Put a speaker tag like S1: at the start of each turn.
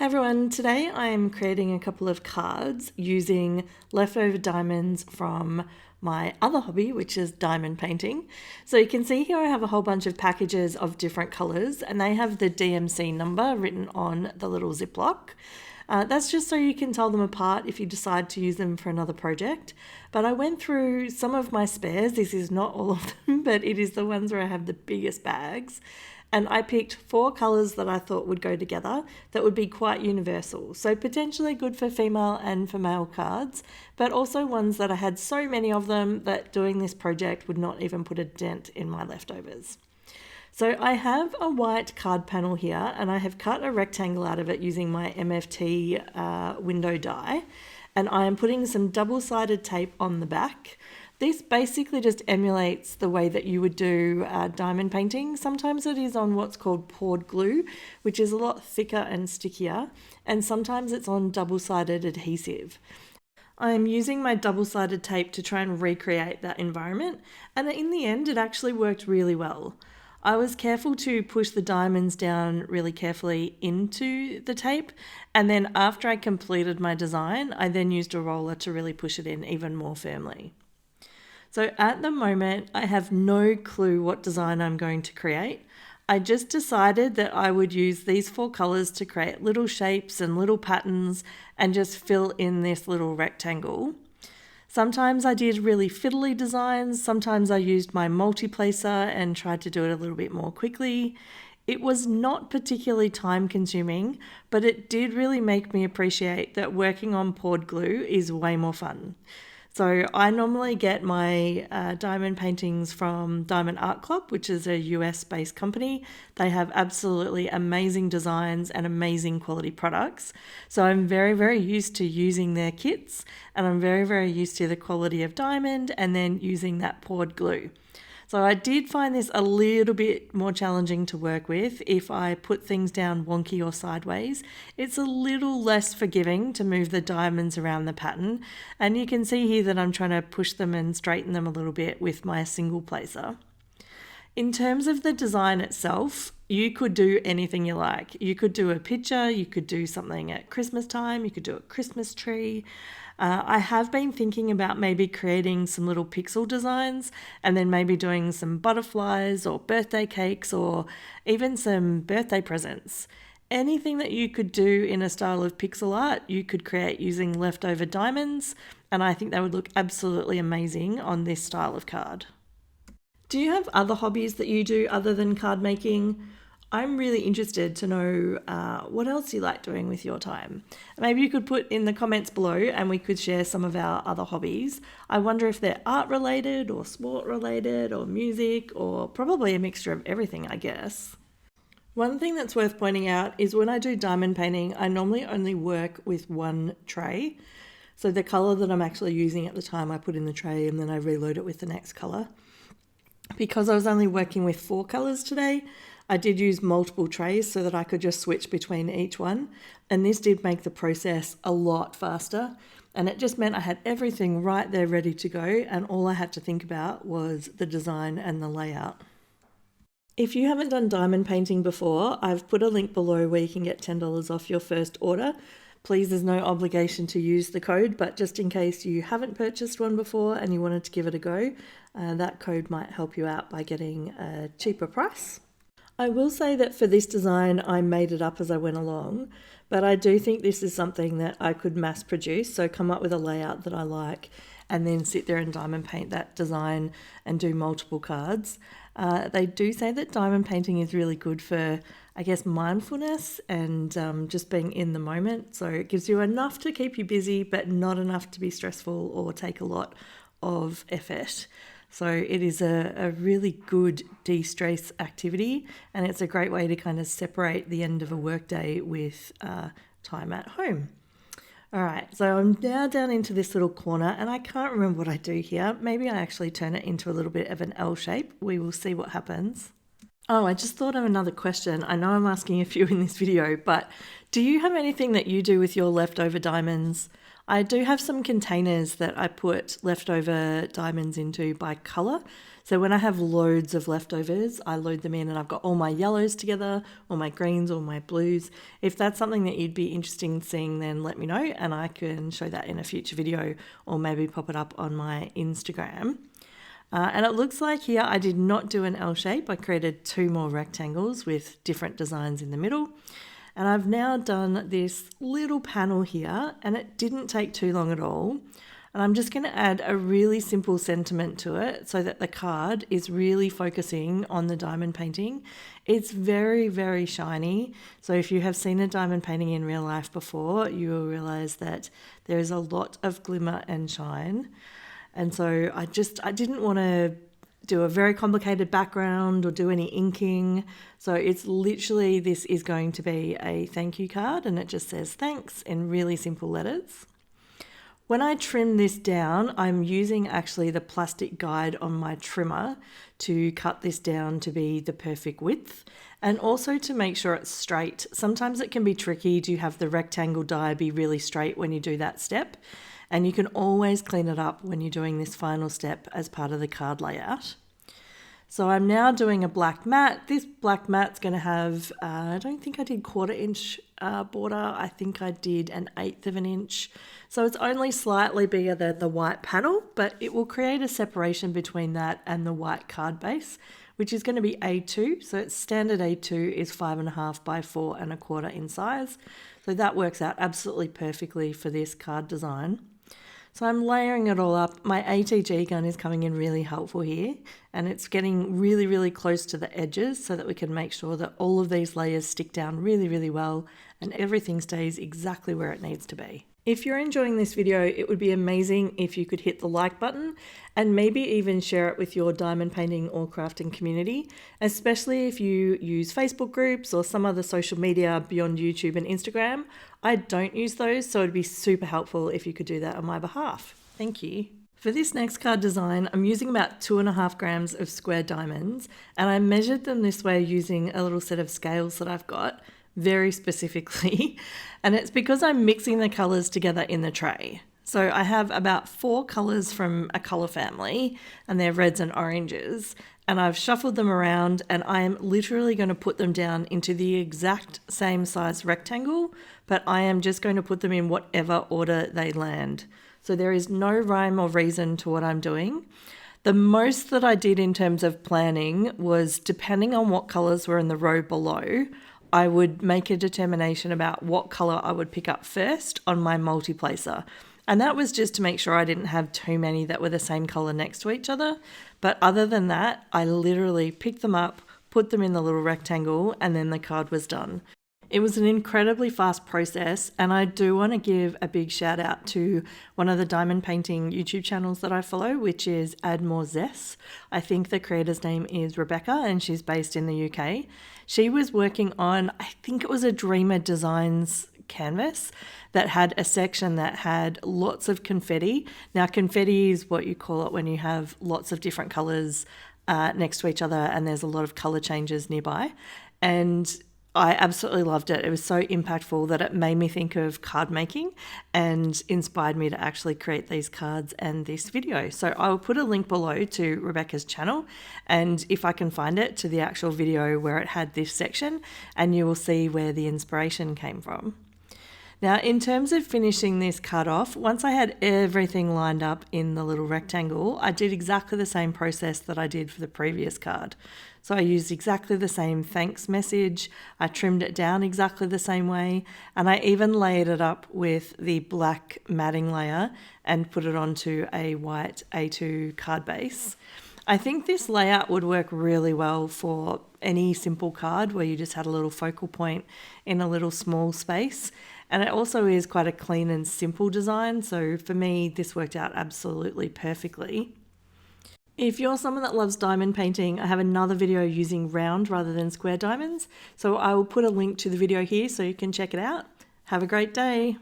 S1: Hey everyone, today I'm creating a couple of cards using leftover diamonds from my other hobby, which is diamond painting. So you can see here I have a whole bunch of packages of different colors and they have the DMC number written on the little Ziploc. That's just so you can tell them apart if you decide to use them for another project. But I went through some of my spares. This is not all of them, but it is the ones where I have the biggest bags. And I picked 4 colours that I thought would go together that would be quite universal. So potentially good for female and for male cards, but also ones that I had so many of them that doing this project would not even put a dent in my leftovers. So I have a white card panel here and I have cut a rectangle out of it using my MFT window die. And I am putting some double-sided tape on the back. This basically just emulates the way that you would do diamond painting. Sometimes it is on what's called poured glue, which is a lot thicker and stickier, and sometimes it's on double-sided adhesive. I'm using my double-sided tape to try and recreate that environment, and in the end it actually worked really well. I was careful to push the diamonds down really carefully into the tape, and then after I completed my design, I then used a roller to really push it in even more firmly. So at the moment, I have no clue what design I'm going to create. I just decided that I would use these 4 colors to create little shapes and little patterns and just fill in this little rectangle. Sometimes I did really fiddly designs. Sometimes I used my multi-placer and tried to do it a little bit more quickly. It was not particularly time consuming, but it did really make me appreciate that working on poured glue is way more fun. So I normally get my diamond paintings from Diamond Art Club, which is a US-based company. They have absolutely amazing designs and amazing quality products. So I'm very, very used to using their kits, and I'm very, very used to the quality of diamond and then using that poured glue. So I did find this a little bit more challenging to work with. If I put things down wonky or sideways, it's a little less forgiving to move the diamonds around the pattern. And you can see here that I'm trying to push them and straighten them a little bit with my single placer. In terms of the design itself, you could do anything you like. You could do a picture, you could do something at Christmas time, you could do a Christmas tree. I have been thinking about maybe creating some little pixel designs and then maybe doing some butterflies or birthday cakes or even some birthday presents. Anything that you could do in a style of pixel art, you could create using leftover diamonds, and I think they would look absolutely amazing on this style of card. Do you have other hobbies that you do other than card making? I'm really interested to know what else you like doing with your time. Maybe you could put in the comments below and we could share some of our other hobbies. I wonder if they're art related or sport related or music or probably a mixture of everything, I guess. One thing that's worth pointing out is when I do diamond painting, I normally only work with one tray. So the color that I'm actually using at the time I put in the tray and then I reload it with the next color. Because I was only working with 4 colors today, I did use multiple trays so that I could just switch between each one. And this did make the process a lot faster. And it just meant I had everything right there ready to go. And all I had to think about was the design and the layout. If you haven't done diamond painting before, I've put a link below where you can get $10 off your first order. Please, there's no obligation to use the code, but just in case you haven't purchased one before and you wanted to give it a go, that code might help you out by getting a cheaper price. I will say that for this design, I made it up as I went along, but I do think this is something that I could mass produce, so come up with a layout that I like and then sit there and diamond paint that design and do multiple cards. They do say that diamond painting is really good for, I guess, mindfulness and just being in the moment. So it gives you enough to keep you busy, but not enough to be stressful or take a lot of effort. So it is a really good de-stress activity, and it's a great way to kind of separate the end of a workday with time at home. All right, so I'm now down into this little corner and I can't remember what I do here. Maybe I actually turn it into a little bit of an L shape. We will see what happens. Oh, I just thought of another question. I know I'm asking a few in this video, but do you have anything that you do with your leftover diamonds? I do have some containers that I put leftover diamonds into by colour. So when I have loads of leftovers, I load them in and I've got all my yellows together, all my greens, all my blues. If that's something that you'd be interested in seeing, then let me know and I can show that in a future video or maybe pop it up on my Instagram. And it looks like here I did not do an L shape. I created 2 more rectangles with different designs in the middle. And I've now done this little panel here and it didn't take too long at all. And I'm just going to add a really simple sentiment to it so that the card is really focusing on the diamond painting. It's very, very shiny. So if you have seen a diamond painting in real life before, you will realize that there is a lot of glimmer and shine. And so I didn't want to do a very complicated background or do any inking. So it's literally, this is going to be a thank you card and it just says thanks in really simple letters. When I trim this down, I'm using actually the plastic guide on my trimmer to cut this down to be the perfect width and also to make sure it's straight. Sometimes it can be tricky to have the rectangle die be really straight when you do that step, and you can always clean it up when you're doing this final step as part of the card layout. So I'm now doing a black mat. This black mat's going to have, I don't think I did 1/4 inch border. I think I did 1/8 of an inch. So it's only slightly bigger than the white panel, but it will create a separation between that and the white card base, which is going to be A2. So it's standard A2 is 5.5 by 4.25 in size. So that works out absolutely perfectly for this card design. So I'm layering it all up. My ATG gun is coming in really helpful here, and it's getting really, really close to the edges so that we can make sure that all of these layers stick down really, really well and everything stays exactly where it needs to be. If you're enjoying this video, it would be amazing if you could hit the like button and maybe even share it with your diamond painting or crafting community, especially if you use Facebook groups or some other social media beyond YouTube and Instagram. I don't use those, so it'd be super helpful if you could do that on my behalf. Thank you. For this next card design, I'm using about 2.5 grams of square diamonds, and I measured them this way using a little set of scales that I've got, very specifically, and it's because I'm mixing the colors together in the tray. So I have about 4 colors from a color family, and they're reds and oranges, and I've shuffled them around and I am literally going to put them down into the exact same size rectangle, but I am just going to put them in whatever order they land. So there is no rhyme or reason to what I'm doing. The most that I did in terms of planning was, depending on what colors were in the row below, I would make a determination about what color I would pick up first on my multiplacer. And that was just to make sure I didn't have too many that were the same color next to each other. But other than that, I literally picked them up, put them in the little rectangle, and then the card was done. It was an incredibly fast process, and I do want to give a big shout out to one of the diamond painting YouTube channels that I follow, which is Add More Zest. I think the creator's name is Rebecca, and she's based in the UK. She was working on, I think it was a Dreamer Designs canvas that had a section that had lots of confetti. Now, confetti is what you call it when you have lots of different colors next to each other and there's a lot of color changes nearby. And I absolutely loved it. It was so impactful that it made me think of card making and inspired me to actually create these cards and this video. So I will put a link below to Rebecca's channel, and if I can find it, to the actual video where it had this section, and you will see where the inspiration came from. Now, in terms of finishing this card off, once I had everything lined up in the little rectangle, I did exactly the same process that I did for the previous card. So I used exactly the same thanks message, I trimmed it down exactly the same way, and I even layered it up with the black matting layer and put it onto a white A2 card base. I think this layout would work really well for any simple card where you just had a little focal point in a little small space. And it also is quite a clean and simple design. So for me, this worked out absolutely perfectly. If you're someone that loves diamond painting, I have another video using round rather than square diamonds. So I will put a link to the video here so you can check it out. Have a great day.